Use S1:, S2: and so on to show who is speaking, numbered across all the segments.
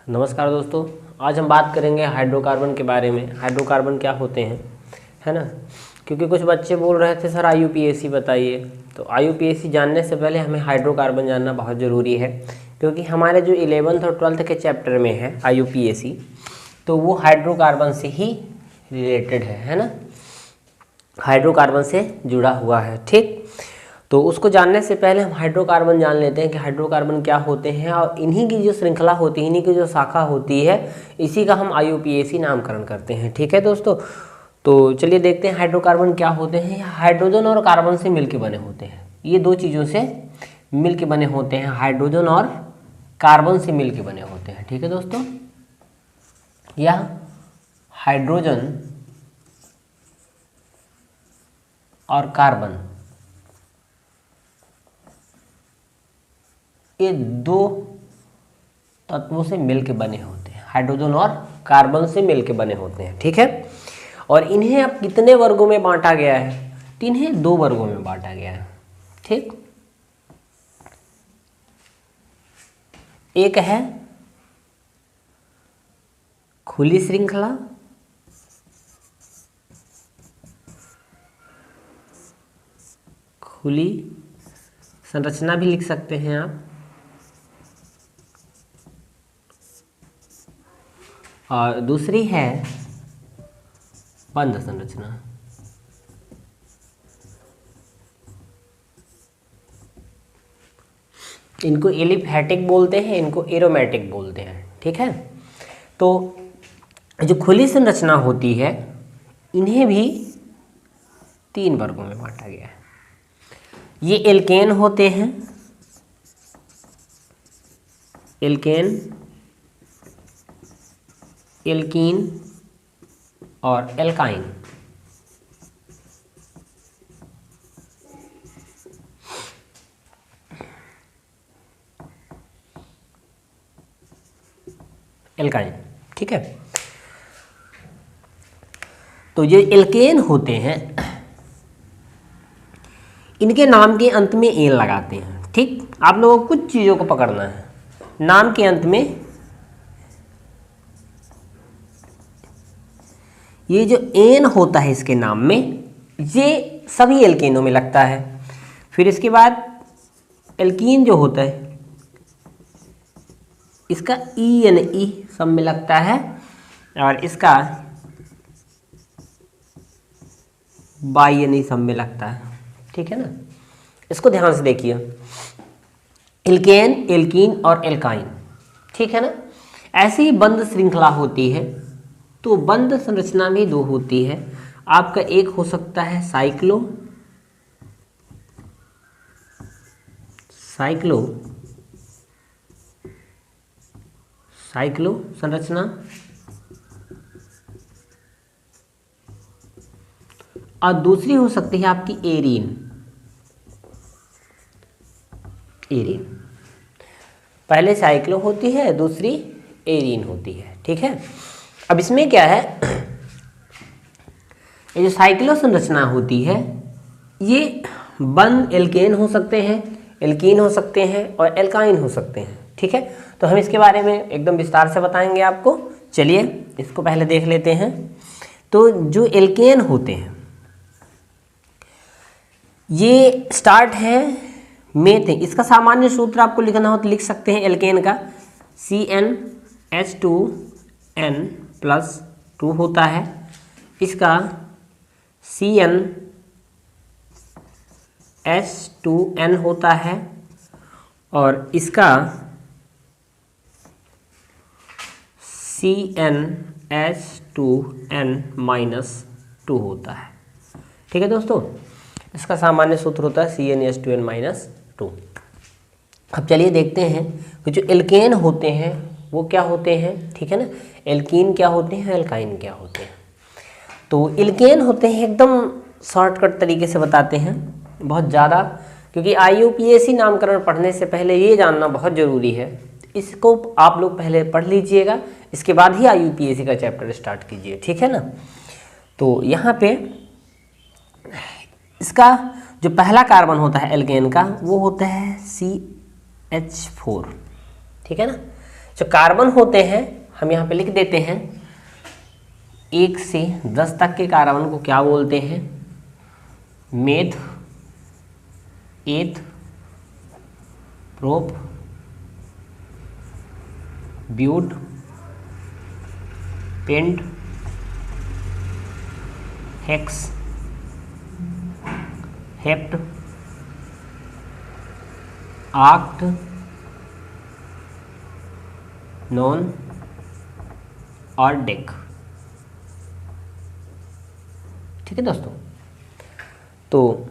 S1: नमस्कार दोस्तों, आज हम बात करेंगे हाइड्रोकार्बन के बारे में। हाइड्रोकार्बन क्या होते हैं, है ना। क्योंकि कुछ बच्चे बोल रहे थे सर आईयूपीएसी बताइए, तो आईयूपीएसी जानने से पहले हमें हाइड्रोकार्बन जानना बहुत ज़रूरी है। क्योंकि हमारे जो 11th और 12th के चैप्टर में है आईयूपीएसी, तो वो हाइड्रोकार्बन से ही रिलेटेड है ना, हाइड्रोकार्बन से जुड़ा हुआ है। ठीक, तो उसको जानने से पहले हम हाइड्रोकार्बन जान लेते हैं कि हाइड्रोकार्बन क्या होते हैं, और इन्हीं की जो श्रृंखला होती है, इन्हीं की जो शाखा होती है, इसी का हम आईयूपीएसी नामकरण करते हैं। ठीक है दोस्तों, तो चलिए देखते हैं हाइड्रोकार्बन क्या होते हैं। हाइड्रोजन और कार्बन से मिलके बने होते हैं, ये दो चीज़ों से मिलके बने होते हैं, हाइड्रोजन और कार्बन से मिलके बने होते हैं। ठीक है दोस्तों, यह हाइड्रोजन और कार्बन ये दो तत्वों से मिलके बने होते हैं, हाइड्रोजन और कार्बन से मिलके बने होते हैं। ठीक है, और इन्हें अब कितने वर्गों में बांटा गया है, तो इन्हें दो वर्गों में बांटा गया है। ठीक, एक है खुली श्रृंखला, खुली संरचना भी लिख सकते हैं आप, और दूसरी है बंध संरचना। इनको एलिफैटिक बोलते हैं, इनको एरोमेटिक बोलते हैं। ठीक है, तो जो खुली संरचना होती है इन्हें भी तीन वर्गों में बांटा गया है। ये एल्केन होते हैं, एल्केन, एल्कीन और एल्काइन। एल्काइन, ठीक है। तो ये एल्केन होते हैं, इनके नाम के अंत में एन लगाते हैं। ठीक, आप लोगों को कुछ चीज़ों को पकड़ना है, नाम के अंत में ये जो एन होता है इसके नाम में, ये सभी एल्केनों में लगता है। फिर इसके बाद एल्कीन जो होता है इसका ई एन ई सब में लगता है, और इसका बाई एन ई सब में लगता है। ठीक है ना, इसको ध्यान से देखिए, एल्केन, एल्कीन और एल्काइन। ठीक है ना, ऐसे ही बंध श्रृंखला होती है, तो बंध संरचना में दो होती है। आपका एक हो सकता है साइक्लो साइक्लो साइक्लो संरचना, और दूसरी हो सकती है आपकी एरीन। एरीन पहले साइक्लो होती है, दूसरी एरीन होती है। ठीक है, अब इसमें क्या है, ये जो साइक्लो संरचना होती है ये बंध एल्केन हो सकते हैं, एल्कीन हो सकते हैं और एल्काइन हो सकते हैं। ठीक है, तो हम इसके बारे में एकदम विस्तार से बताएंगे आपको। चलिए इसको पहले देख लेते हैं। तो जो एल्केन होते हैं ये स्टार्ट है मेथेन, इसका सामान्य सूत्र आपको लिखना हो तो लिख सकते हैं एल्केन का, CnH2n+2 होता है, इसका CnH2n होता है, और इसका CnH2n-2 होता है। ठीक है दोस्तों, इसका सामान्य सूत्र होता है CnH2n-2। अब चलिए देखते हैं कि जो एल्केन होते हैं वो क्या होते हैं। ठीक है ना, एल्कीन क्या होते हैं, एल्काइन क्या होते हैं। तो एल्केन होते हैं, एकदम शॉर्टकट तरीके से बताते हैं, बहुत ज़्यादा, क्योंकि आईयूपीएसी नामकरण पढ़ने से पहले ये जानना बहुत ज़रूरी है। इसको आप लोग पहले पढ़ लीजिएगा, इसके बाद ही आईयूपीएसी का चैप्टर स्टार्ट कीजिए। ठीक है ना, तो यहाँ पे इसका जो पहला कार्बन होता है एल्केन का वो होता है CH4। ठीक है ना, जो कार्बन होते हैं हम यहाँ पे लिख देते हैं 1 से 10 तक के कार्बन को क्या बोलते हैं? Meth, eth, prop, but, pent, hex, hept, oct, non और डेक। ठीक है दोस्तों, तो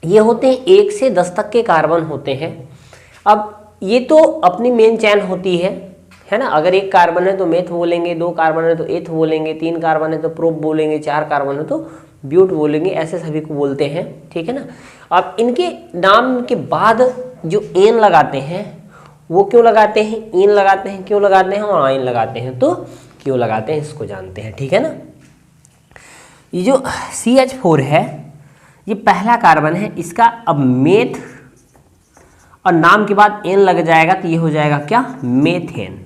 S1: ये होते हैं 1 से 10 तक के कार्बन होते हैं। अब ये तो अपनी मेन चैन होती है ना। अगर एक कार्बन है तो मेथ बोलेंगे, 2 कार्बन है तो एथ बोलेंगे, 3 कार्बन है तो प्रोप बोलेंगे, 4 कार्बन है तो ब्यूट बोलेंगे, ऐसे सभी को बोलते हैं। ठीक है ना। अब इनके नाम के बाद जो एन लगाते हैं वो क्यों लगाते हैं? इन लगाते हैं, क्यों लगाते हैं? और आइन लगाते हैं तो क्यों लगाते हैं, इसको जानते हैं। ठीक है ना। ये जो CH4 है ये पहला कार्बन है, इसका अब मेथ और नाम के बाद एन लग जाएगा तो ये हो जाएगा क्या? मेथेन।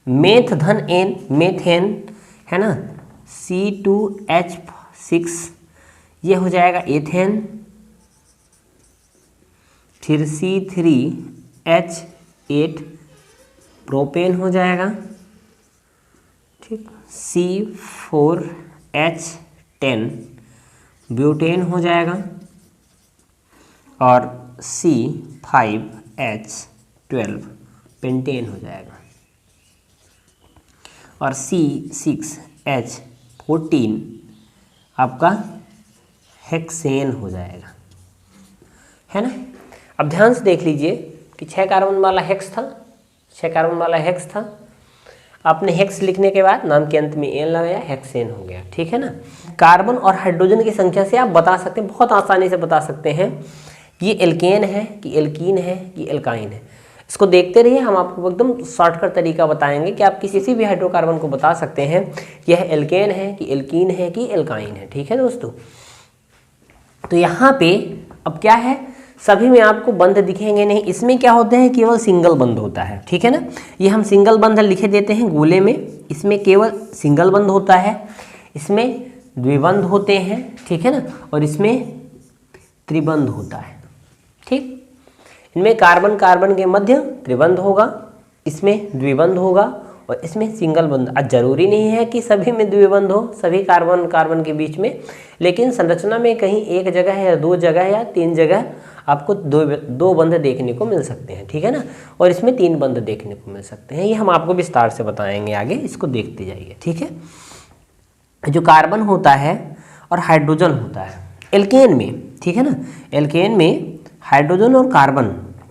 S1: मेथ धन एन, मेथेन है ना। C2H6 ये हो जाएगा एथेन। फिर C3H8 प्रोपेन हो जाएगा। ठीक। C4H10 ब्यूटेन हो जाएगा और C5H12 पेंटेन हो जाएगा और C6H14 आपका हेक्सेन हो जाएगा, है ना। अब ध्यान से देख लीजिए कि 6 कार्बन वाला हेक्स था, 6 कार्बन वाला हेक्स था। आपने हेक्स लिखने के बाद नाम के अंत में एन लगाया, हेक्सेन हो गया। ठीक है ना। कार्बन और हाइड्रोजन की संख्या से आप बता सकते हैं, बहुत आसानी से बता सकते हैं ये एल्केन है कि एल्कीन है कि एल्काइन है। इसको देखते रहिए, हम आपको एकदम शॉर्टकट तरीका बताएंगे कि आप किसी भी हाइड्रोकार्बन को बता सकते हैं यह एल्केन है कि एल्कीन है कि एल्काइन है। ठीक है दोस्तों। तो यहाँ पे अब क्या है, सभी में आपको बंध दिखेंगे नहीं, इसमें क्या होते हैं केवल सिंगल बंध होता है। ठीक है ना। ये हम सिंगल बंध लिखे देते हैं गोले में, इसमें केवल सिंगल बंध होता है, इसमें द्विबंध होते हैं। ठीक है ना। और इसमें त्रिबंध होता है। ठीक। इनमें कार्बन कार्बन के मध्य त्रिबंध होगा, इसमें द्विबंध होगा और इसमें सिंगल बंध। आज जरूरी नहीं है कि सभी में द्विबंध हो, सभी कार्बन कार्बन के बीच में, लेकिन संरचना में कहीं एक जगह या 2 जगह या 3 जगह आपको दो बंध देखने को मिल सकते हैं। ठीक है ना। और इसमें 3 बंध देखने को मिल सकते हैं। ये हम आपको विस्तार से बताएंगे आगे, इसको देखते जाइए। ठीक है। जो कार्बन होता है और हाइड्रोजन होता है एल्केन में, ठीक है ना, एल्केन में हाइड्रोजन और कार्बन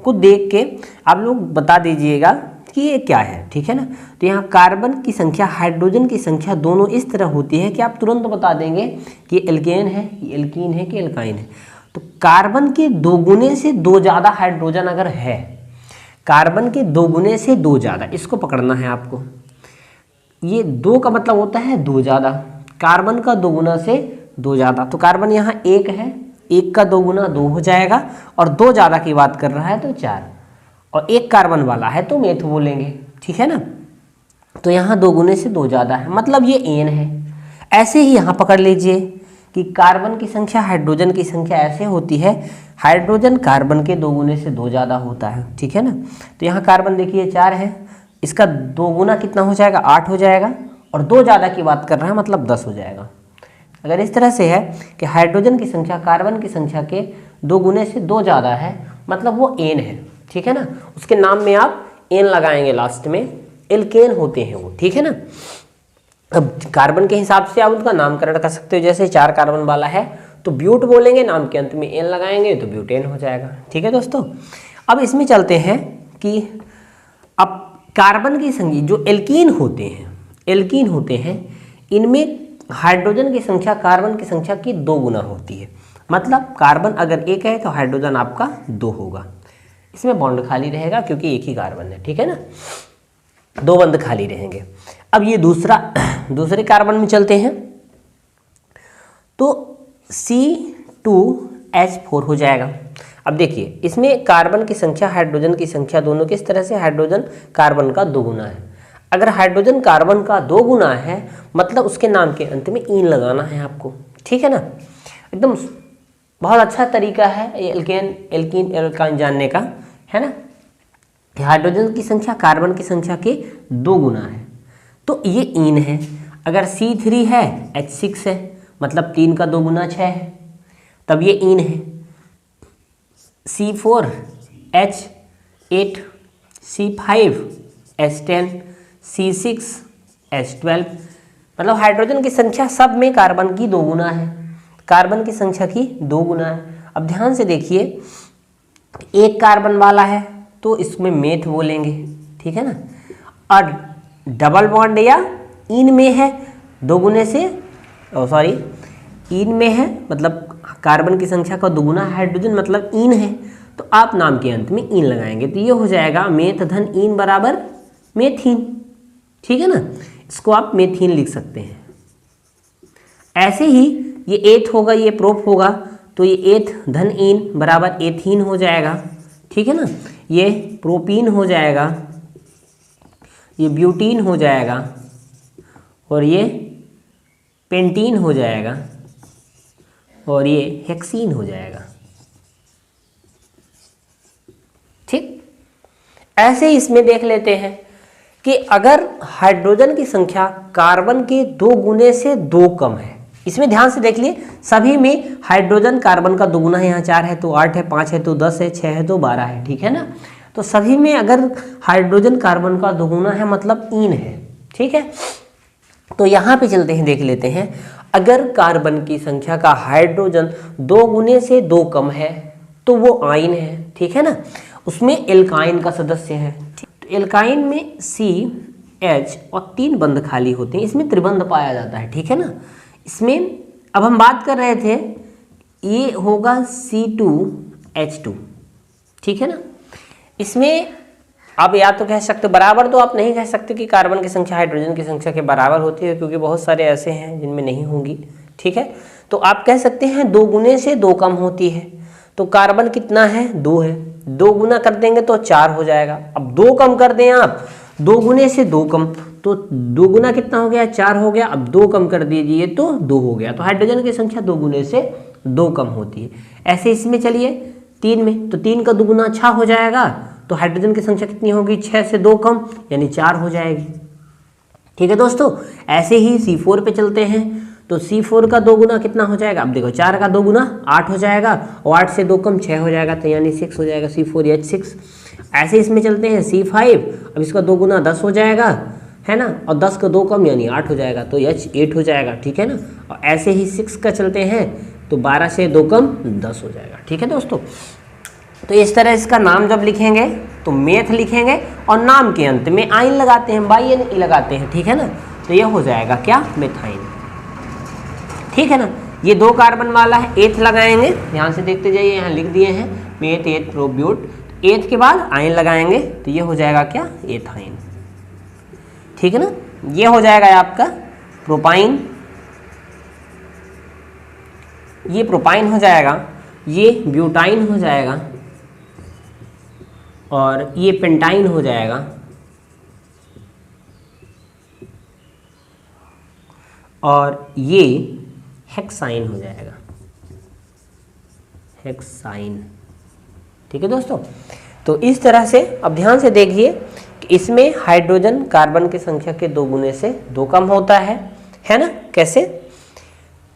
S1: को देख के आप लोग बता दीजिएगा कि ये क्या है। ठीक है ना। तो यहाँ कार्बन की संख्या हाइड्रोजन की संख्या दोनों इस तरह होती है कि आप तुरंत बता देंगे कि एल्केन है कि एल्कीन है कि एल्काइन है। तो कार्बन के 2 गुने से 2 ज़्यादा हाइड्रोजन अगर है, कार्बन के 2 गुने से 2 ज़्यादा, इसको पकड़ना है आपको। ये 2 का मतलब होता है 2 ज़्यादा, कार्बन का 2 गुना से 2 ज़्यादा। तो कार्बन यहाँ 1 है, 1 का 2 गुना 2 हो जाएगा और 2 ज़्यादा की बात कर रहा है तो 4, और 1 कार्बन वाला है तो मेथ बोलेंगे। ठीक है ना। तो यहाँ 2 गुने से 2 ज़्यादा है, मतलब ये एन है। ऐसे ही यहाँ पकड़ लीजिए कि कार्बन की संख्या हाइड्रोजन की संख्या ऐसे होती है, हाइड्रोजन कार्बन के 2 गुने से 2 ज़्यादा होता है। ठीक है ना। तो यहाँ कार्बन देखिए 4 है, इसका 2 गुना कितना हो जाएगा? 8 हो जाएगा, और 2 ज़्यादा की बात कर रहा है मतलब 10 हो जाएगा। अगर इस तरह से है कि हाइड्रोजन की संख्या कार्बन की संख्या के 2 गुने से 2 ज़्यादा है, मतलब वो एन है। ठीक है ना। उसके नाम में आप एन लगाएंगे लास्ट में, एल्केन होते हैं वो। ठीक है ना। अब कार्बन के हिसाब से आप उनका नामकरण कर सकते हो, जैसे 4 कार्बन वाला है तो ब्यूट बोलेंगे, नाम के अंत में एन लगाएंगे तो ब्यूटेन हो जाएगा। ठीक है दोस्तों। अब इसमें चलते हैं कि अब कार्बन की संख्या जो एल्कीन होते हैं इनमें हाइड्रोजन की संख्या कार्बन की संख्या की 2 गुना होती है। मतलब कार्बन अगर 1 है तो हाइड्रोजन आपका 2 होगा। इसमें बॉन्ड खाली रहेगा क्योंकि एक ही कार्बन है। ठीक है ना। 2 बंध खाली रहेंगे। अब ये दूसरे कार्बन में चलते हैं तो C2H4 हो जाएगा। अब देखिए इसमें कार्बन की संख्या हाइड्रोजन की संख्या दोनों किस तरह से, हाइड्रोजन कार्बन का दोगुना है। अगर हाइड्रोजन कार्बन का दोगुना है मतलब उसके नाम के अंत में ईन लगाना है आपको, ठीक है ना। एकदम बहुत अच्छा तरीका है ये एल्कीन एल्काइन जानने का, है ना। हाइड्रोजन की संख्या कार्बन की संख्या के 2 गुना है तो ये ईन है। अगर C3 है H6 है मतलब 3 का 2 गुना 6 है, तब ये ईन है। C4 H8, C5 H10, C6 H12 मतलब हाइड्रोजन की संख्या सब में कार्बन की 2 गुना है, कार्बन की संख्या की 2 गुना है। अब ध्यान से देखिए एक कार्बन वाला है तो इसमें मेथ बोलेंगे, ठीक है ना। और डबल बॉन्ड या इन में है 2 गुने से, इन में है मतलब कार्बन की संख्या का 2 गुना हाइड्रोजन मतलब इन है, तो आप नाम के अंत में इन लगाएंगे तो ये हो जाएगा मेथ धन इन बराबर मेथीन, ठीक है ना। इसको आप मेथीन लिख सकते हैं। ऐसे ही ये एथ होगा, ये प्रोप होगा तो ये एथ धन इन बराबर एथीन हो जाएगा, ठीक है ना। ये प्रोपीन हो जाएगा, ये ब्यूटीन हो जाएगा और ये पेंटीन हो जाएगा और ये हेक्सीन हो जाएगा, ठीक। ऐसे ही इसमें देख लेते हैं कि अगर हाइड्रोजन की संख्या कार्बन के 2 गुने से 2 कम है, इसमें ध्यान से देख लिए सभी में हाइड्रोजन कार्बन का 2 गुना है, यहाँ 4 है तो 8 है, 5 है तो 10 है, 6 है तो 12 है, ठीक है ना। तो सभी में अगर हाइड्रोजन कार्बन का 2 गुना है मतलब ईन है, ठीक है। तो यहाँ पे चलते हैं, देख लेते हैं अगर कार्बन की संख्या का हाइड्रोजन 2 गुने से 2 कम है तो वो आइन है, ठीक है ना। उसमें एल्काइन का सदस्य है। तो एल्काइन में CH और 3 बंध खाली होते हैं, इसमें त्रिबंध पाया जाता है, ठीक है ना। इसमें अब हम बात कर रहे थे ये होगा C2H2, ठीक है ना। इसमें आप या तो कह सकते बराबर, तो आप नहीं कह सकते कि कार्बन की संख्या हाइड्रोजन की संख्या के बराबर होती है क्योंकि बहुत सारे ऐसे हैं जिनमें नहीं होंगी, ठीक है। तो आप कह सकते हैं 2 गुने से 2 कम होती है। तो कार्बन कितना है 2 है, 2 गुना कर देंगे तो 4 हो जाएगा। अब 2 कम कर दें आप, 2 गुने से 2 कम तो 2 गुना कितना हो गया 4 हो गया। अब 2 कम कर दीजिए तो 2 हो गया। तो हाइड्रोजन की संख्या 2 गुने से 2 कम होती है। ऐसे इसमें चलिए 3 में, तो 3 का 2 गुना 6 हो जाएगा। तो हाइड्रोजन की संख्या कितनी होगी 6 से 2 कम यानी 4 हो जाएगी, ठीक है दोस्तों। ऐसे ही C4 पे चलते हैं तो C4 का 2 गुना कितना हो जाएगा, अब देखो 4 का 2 गुना 8 हो जाएगा और 8 से 2 कम 6 हो जाएगा तो यानी 6 हो जाएगा, C4H6। ऐसे इसमें चलते हैं C5, अब इसका 2 गुना 10 हो जाएगा, है ना, और 10 का 2 कम यानी 8 हो जाएगा तो H8 हो जाएगा, ठीक है ना। और ऐसे ही 6 का चलते हैं तो 12 से 2 कम 10 हो जाएगा, ठीक है दोस्तों। तो इस तरह इसका नाम जब लिखेंगे तो मेथ लिखेंगे और नाम के अंत में आइन लगाते हैं, बाई एन ई लगाते हैं, ठीक है ना। तो यह हो जाएगा क्या मेथाइन, ठीक है ना। ये 2 कार्बन वाला है, एथ लगाएंगे, ध्यान से देखते जाइए, यहाँ लिख दिए हैं मेथ एथ प्रोब्यूट। एथ के बाद आइन लगाएंगे तो ये हो जाएगा क्या एथाइन, ठीक है ना। ये हो जाएगा आपका प्रोपाइन, ये प्रोपाइन हो जाएगा, ये ब्यूटाइन हो जाएगा और ये पेंटाइन हो जाएगा और ये हेक्साइन हो जाएगा, हेक्साइन, ठीक है दोस्तों। तो इस तरह से अब ध्यान से देखिए कि इसमें हाइड्रोजन कार्बन की संख्या के 2 गुने से 2 कम होता है ना। कैसे,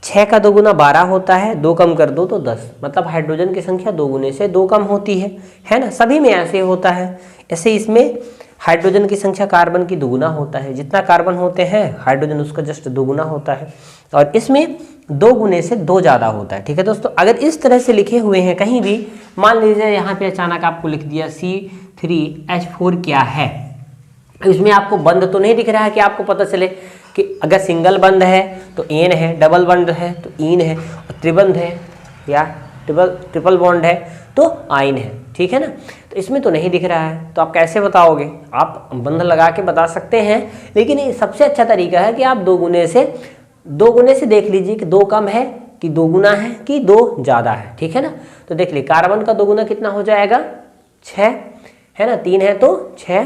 S1: 6 का 2 गुना 12 होता है, 2 कम कर दो तो 10, मतलब हाइड्रोजन की संख्या 2 गुने से 2 कम होती है ना। सभी में ऐसे होता है। ऐसे इसमें हाइड्रोजन की संख्या कार्बन की 2 गुना होता है, जितना कार्बन होते हैं हाइड्रोजन उसका जस्ट 2 गुना होता है, और इसमें 2 गुने से 2 ज़्यादा होता है, ठीक है दोस्तों। अगर इस तरह से लिखे हुए हैं कहीं भी, मान लीजिए यहाँ पे अचानक आपको लिख दिया C3H4 क्या है, इसमें आपको बंद तो नहीं दिख रहा है कि आपको पता चले कि अगर सिंगल बंद है तो एन है, डबल बंद है तो ईन है, और त्रिबंध है या ट्रिपल बॉन्ड है तो आइन है, ठीक है ना। तो इसमें तो नहीं दिख रहा है तो आप कैसे बताओगे, आप बंध लगा के बता सकते हैं, लेकिन ये सबसे अच्छा तरीका है कि आप 2 गुने से देख लीजिए कि 2 कम है कि 2 गुना है कि 2 ज़्यादा है, ठीक है ना। तो देख लिए कार्बन का 2 गुना कितना हो जाएगा 6, है ना, 3 है तो 6,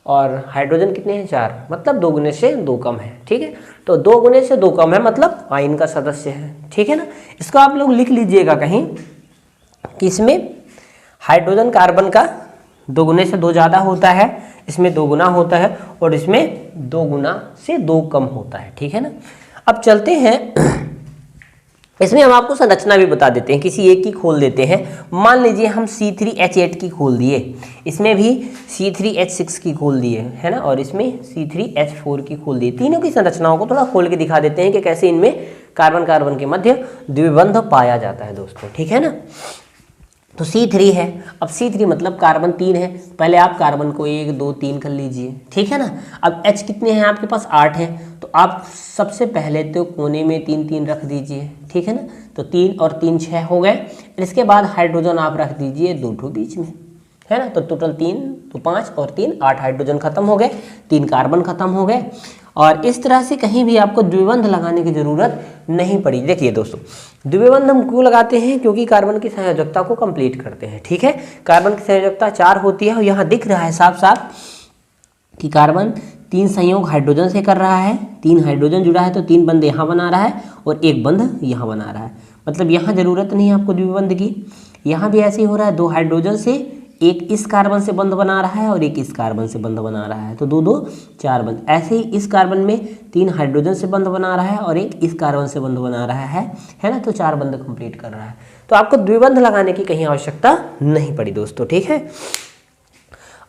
S1: और हाइड्रोजन कितने हैं 4, मतलब 2 गुने से 2 कम है। ठीक है, तो 2 गुने से 2 कम है मतलब आयन का सदस्य है। ठीक है ना, इसको आप लोग लिख लीजिएगा कहीं कि इसमें हाइड्रोजन कार्बन का 2 गुने से 2 ज़्यादा होता है, इसमें 2 गुना होता है, और इसमें 2 गुना से 2 कम होता है। ठीक है ना, अब चलते हैं इसमें हम आपको संरचना भी बता देते हैं, किसी एक की खोल देते हैं। मान लीजिए हम C3H8 की खोल दिए, इसमें भी C3H6 की खोल दिए, है ना, और इसमें C3H4 की खोल दी। तीनों की संरचनाओं को थोड़ा खोल के दिखा देते हैं कि कैसे इनमें कार्बन कार्बन के मध्य द्विबंध पाया जाता है दोस्तों। ठीक है ना, तो C3 है, अब C3 मतलब कार्बन 3 है, पहले आप कार्बन को 1 2 3 कर लीजिए। ठीक है ना, अब H कितने हैं आपके पास 8 है, तो आप सबसे पहले तो कोने में 3 3 रख दीजिए। ठीक है ना, तो 3 और 3 6 हो गए। इसके बाद हाइड्रोजन आप रख दीजिए 2 ठो बीच में, है ना, तो टोटल 3 तो 5 और 3 8 हाइड्रोजन खत्म हो गए, 3 कार्बन खत्म हो गए। और इस तरह से कहीं भी आपको द्विबंध लगाने की जरूरत नहीं पड़ी। देखिए दोस्तों, द्विबंध हम क्यों लगाते हैं, क्योंकि कार्बन की संयोजकता को कंप्लीट करते हैं। ठीक है, कार्बन की संयोजकता 4 होती है, और यहाँ दिख रहा है साफ साफ कि कार्बन 3 संयोग हाइड्रोजन से कर रहा है, 3 हाइड्रोजन जुड़ा है तो 3 बंध यहाँ बना रहा है और 1 बंध यहाँ बना रहा है, मतलब यहाँ जरूरत नहीं है आपको द्विबंध की। यहाँ भी ऐसे ही हो रहा है, 2 हाइड्रोजन से 1 इस कार्बन से बंध बना रहा है और 1 इस कार्बन से बंध बना रहा है, तो 2 2 4 बंध। ऐसे ही इस कार्बन में 3 हाइड्रोजन से बंध बना रहा है और 1 इस कार्बन से बंध बना रहा है ना, तो 4 बंध कंप्लीट कर रहा है। तो आपको द्विबंध लगाने की कहीं आवश्यकता नहीं पड़ी दोस्तों। ठीक है,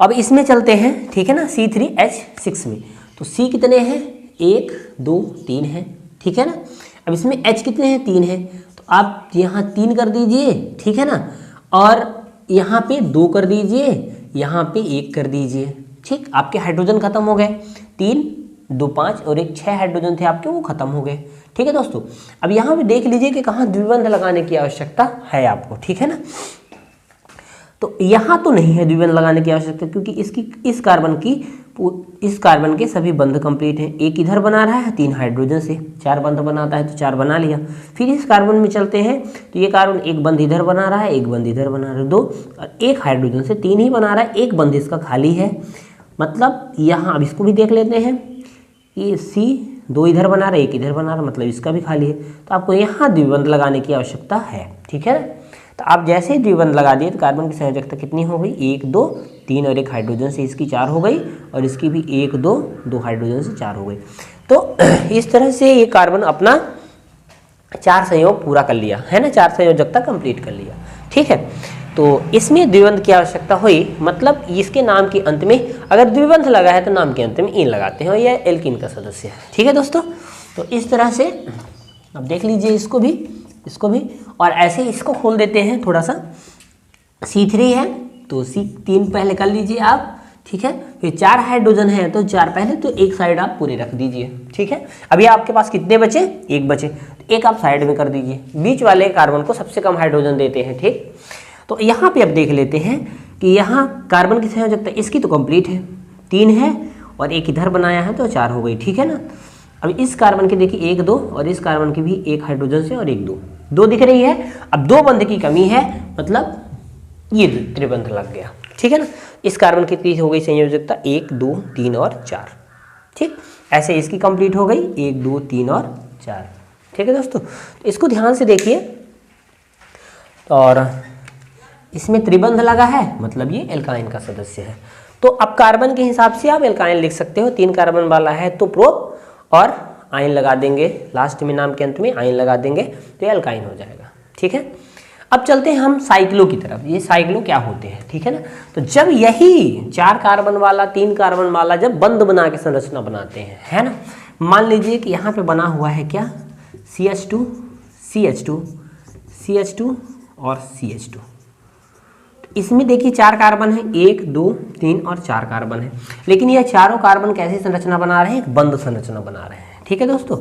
S1: अब इसमें चलते हैं। ठीक है ना, C3H6 में तो C कितने हैं 1 2 3 है। ठीक है ना, अब इसमें H कितने हैं 3 है, तो आप यहाँ 3 कर दीजिए। ठीक है ना, और यहाँ पे 2 कर दीजिए, यहाँ पे 1 कर दीजिए। ठीक, आपके हाइड्रोजन खत्म हो गए, 3 2 5 और 1 6 हाइड्रोजन थे आपके, वो खत्म हो गए। ठीक है दोस्तों, अब यहाँ पे देख लीजिए कि कहाँ द्विबंध लगाने की आवश्यकता है आपको। ठीक है ना, तो यहाँ तो नहीं है द्विबंध लगाने की आवश्यकता, क्योंकि इस कार्बन के सभी बंध कंप्लीट हैं। 1 इधर बना रहा है 3 हाइड्रोजन से 4 बंध बनाता है, तो 4 बना लिया। फिर इस कार्बन में चलते हैं, तो ये कार्बन 1 बंध इधर बना रहा है, 1 बंध इधर बना रहा है, 2 और 1 हाइड्रोजन से 3 ही बना रहा है, 1 बंध इसका खाली है। मतलब यहाँ अब इसको भी देख लेते हैं, ये C 2 इधर बना रहा है, 1 इधर बना रहा है, मतलब इसका भी खाली है, तो आपको यहाँ द्विबंध लगाने की आवश्यकता है। ठीक है, तो आप जैसे ही द्विबंध लगा दिए तो कार्बन की संयोजकता कितनी हो गई 1 2 3 और 1 हाइड्रोजन से इसकी 4 हो गई, और इसकी भी 1 2 2 हाइड्रोजन से 4 हो गई। तो इस तरह से ये कार्बन अपना 4 संयोग पूरा कर लिया, है ना, 4 संयोजकता कंप्लीट कर लिया। ठीक है, तो इसमें द्विबंध की आवश्यकता हुई, मतलब इसके नाम के अंत में अगर द्विबंध लगा है तो नाम के अंत में इन लगाते हैं, और यह एल्कीन का सदस्य है। ठीक है दोस्तों, तो इस तरह से अब देख लीजिए इसको भी, और ऐसे इसको खोल देते हैं थोड़ा सा। C3 है तो C3 पहले कर लीजिए आप। ठीक है, फिर 4 हाइड्रोजन है तो 4 पहले, तो एक साइड आप पूरे रख दीजिए। ठीक है, अभी आपके पास कितने बचे 1 बचे, तो 1 आप साइड में कर दीजिए, बीच वाले कार्बन को सबसे कम हाइड्रोजन देते हैं। ठीक, तो यहाँ पे अब देख लेते हैं कि यहाँ कार्बन की संयोजकता इसकी तो कंप्लीट है, 3 है और 1 इधर बनाया है तो 4 हो गई। ठीक है ना, अब इस कार्बन की देखिए 1 2 और इस कार्बन की भी 1 हाइड्रोजन से और 1 2 दिख रही है। अब 2 बंध की कमी है, मतलब ये त्रिबंध लग गया। ठीक है ना, इस कार्बन की कितनी हो गई संयोजकता 1 2 3 और 4। ठीक, ऐसे इसकी कंप्लीट हो गई 1 2 3 और 4। ठीक है दोस्तों, तो इसको ध्यान से देखिए, और इसमें त्रिबंध लगा है, मतलब ये एल्काइन का सदस्य है। तो अब कार्बन के हिसाब से आप एल्काइन लिख सकते हो, 3 कार्बन वाला है तो प्रो और आयन लगा देंगे, लास्ट में नाम के अंत में आयन लगा देंगे तो ये एल्काइन हो जाएगा। ठीक है, अब चलते हैं हम साइक्लो की तरफ। ये साइक्लो क्या होते हैं, ठीक है ना, तो जब यही 4 कार्बन वाला 3 कार्बन वाला जब बंध बना के संरचना बनाते हैं, है ना, मान लीजिए कि यहाँ पे बना हुआ है क्या CH2 CH2 CH2 और CH2। इसमें देखिए 4 कार्बन है, 1 2 3 और 4 कार्बन है, लेकिन ये चारों कार्बन कैसी संरचना बना रहे हैं, एक बंध संरचना बना रहे हैं। ठीक है दोस्तों,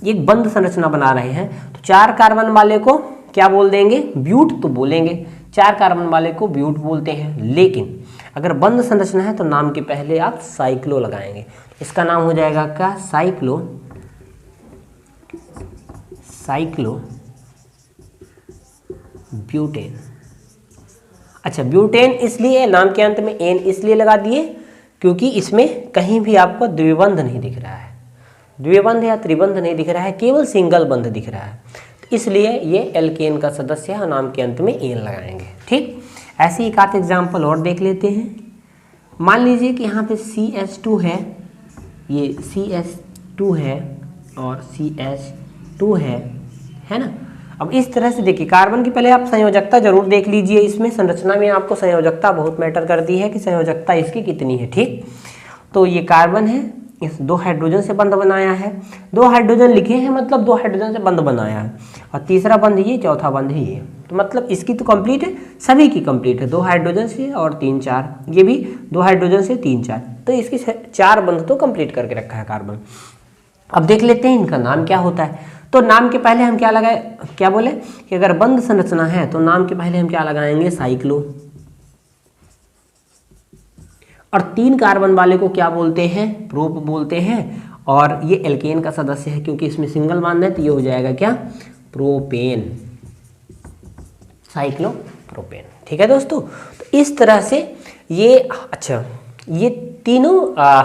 S1: एक बंध संरचना बना रहे हैं, तो 4 कार्बन वाले को क्या बोल देंगे, ब्यूट तो बोलेंगे, 4 कार्बन वाले को ब्यूट बोलते हैं। लेकिन अगर बंध संरचना है तो नाम के पहले आप साइक्लो लगाएंगे, इसका नाम हो जाएगा क्या साइक्लो ब्यूटेन। अच्छा, ब्यूटेन इसलिए नाम के अंत में एन इसलिए लगा दिए क्योंकि इसमें कहीं भी आपको द्विबंध नहीं दिख रहा है, द्विबंध या त्रिबंध नहीं दिख रहा है, केवल सिंगल बंध दिख रहा है, तो इसलिए ये एल्केन का सदस्य है और नाम के अंत में एन लगाएंगे। ठीक, ऐसे ही एक आध एग्जाम्पल और देख लेते हैं। मान लीजिए कि यहाँ पे CH2 है, ये CH2 है और CH2 है ना। अब इस तरह से देखिए, कार्बन की पहले आप संयोजकता जरूर देख लीजिए, इसमें संरचना में आपको संयोजकता बहुत मैटर करती है कि संयोजकता इसकी कितनी है। ठीक, तो ये कार्बन है, इस 2 हाइड्रोजन से बंध बनाया है, 2 हाइड्रोजन लिखे हैं मतलब 2 हाइड्रोजन से बंध बनाया है, और तीसरा बंध ये, चौथा बंध ये, तो मतलब इसकी तो कंप्लीट है, सभी की कंप्लीट है, 2 हाइड्रोजन से और 3 4, ये भी 2 हाइड्रोजन से 3 4, तो इसकी 4 बंध तो कंप्लीट करके रखा है कार्बन। अब देख लेते हैं इनका नाम क्या होता है। तो नाम के पहले हम क्या लगाए, क्या बोले कि अगर बंध संरचना है तो नाम के पहले हम क्या लगाएंगे, साइक्लो। और 3 कार्बन वाले को क्या बोलते हैं, प्रोप बोलते हैं, और ये एल्केन का सदस्य है क्योंकि इसमें सिंगल बॉन्ड है, तो ये हो जाएगा क्या, प्रोपेन, साइक्लो प्रोपेन। ठीक है दोस्तों, तो इस तरह से ये, अच्छा ये तीनों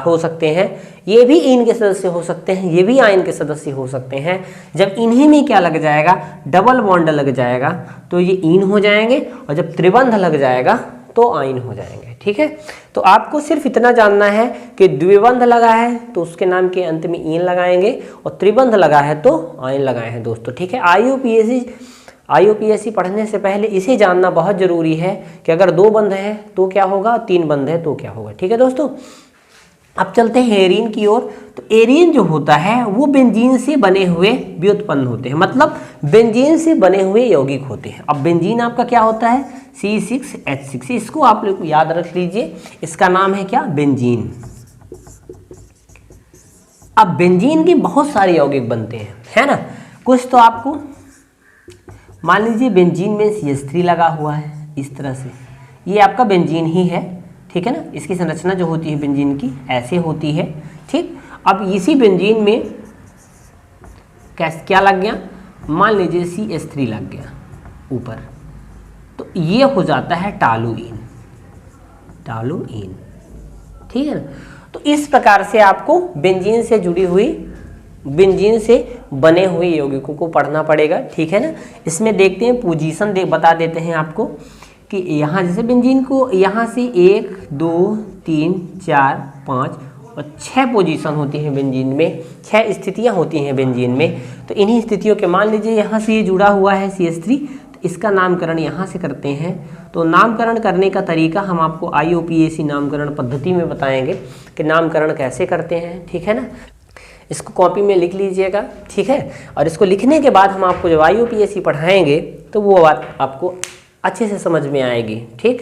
S1: हो सकते हैं, ये भी इन के सदस्य हो सकते हैं, ये भी आयन के सदस्य हो सकते हैं। जब इन्हीं में क्या लग जाएगा, डबल बॉन्ड लग जाएगा तो ये इन हो जाएंगे, और जब त्रिबंध लग जाएगा तो आयन हो जाएंगे। ठीक है, तो आपको सिर्फ इतना जानना है कि द्विबंध लगा है तो उसके नाम के अंत में इन लगाएंगे, और त्रिबंध लगा है तो आयन लगाए हैं दोस्तों। ठीक है, IUPAC पढ़ने से पहले इसे जानना बहुत जरूरी है कि अगर 2 बंध है तो क्या होगा, 3 बंध है तो क्या होगा। ठीक है दोस्तों, अब चलते हैं एरीन की ओर। तो एरीन जो होता है वो बेंजीन से बने हुए व्युत्पन्न होते हैं, मतलब बेंजीन से बने हुए यौगिक होते हैं। अब बेंजीन आपका क्या होता है, C6H6, इसको आप लोग याद रख लीजिए, इसका नाम है क्या, बेंजीन। अब बेंजीन के बहुत सारे यौगिक बनते हैं, है ना। कुछ तो आपको मान लीजिए बेंजीन में CH3 लगा हुआ है, इस तरह से ये आपका बेंजीन ही है। ठीक है ना, इसकी संरचना जो होती है बेंजीन की ऐसे होती है। ठीक, अब इसी बेंजीन में क्या लग गया, मान लीजिए CH3 लग गया ऊपर, तो ये हो जाता है टालुइन, टालुइन। ठीक है ना, तो इस प्रकार से आपको बेंजीन से जुड़ी हुई, बेंजीन से बने हुए यौगिकों को पढ़ना पड़ेगा। ठीक है ना, इसमें देखते हैं पोजीशन बता देते हैं आपको कि यहाँ जैसे बेंजीन को यहाँ से 1 2 3 4 5 और 6 पोजीशन होती हैं बेंजीन में, 6 स्थितियाँ होती हैं बेंजीन में। तो इन्हीं स्थितियों के, मान लीजिए यहाँ से ये जुड़ा हुआ है CH3, तो इसका नामकरण यहाँ से करते हैं। तो नामकरण करने का तरीका हम आपको IUPAC नामकरण पद्धति में बताएंगे कि नामकरण कैसे करते हैं। ठीक है ना, इसको कॉपी में लिख लीजिएगा। ठीक है, और इसको लिखने के बाद हम आपको जब IUPAC पढ़ाएंगे तो वो बात आपको अच्छे से समझ में आएगी। ठीक,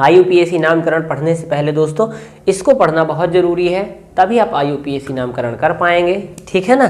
S1: IUPAC नामकरण पढ़ने से पहले दोस्तों इसको पढ़ना बहुत ज़रूरी है, तभी आप IUPAC नामकरण कर पाएंगे। ठीक है ना।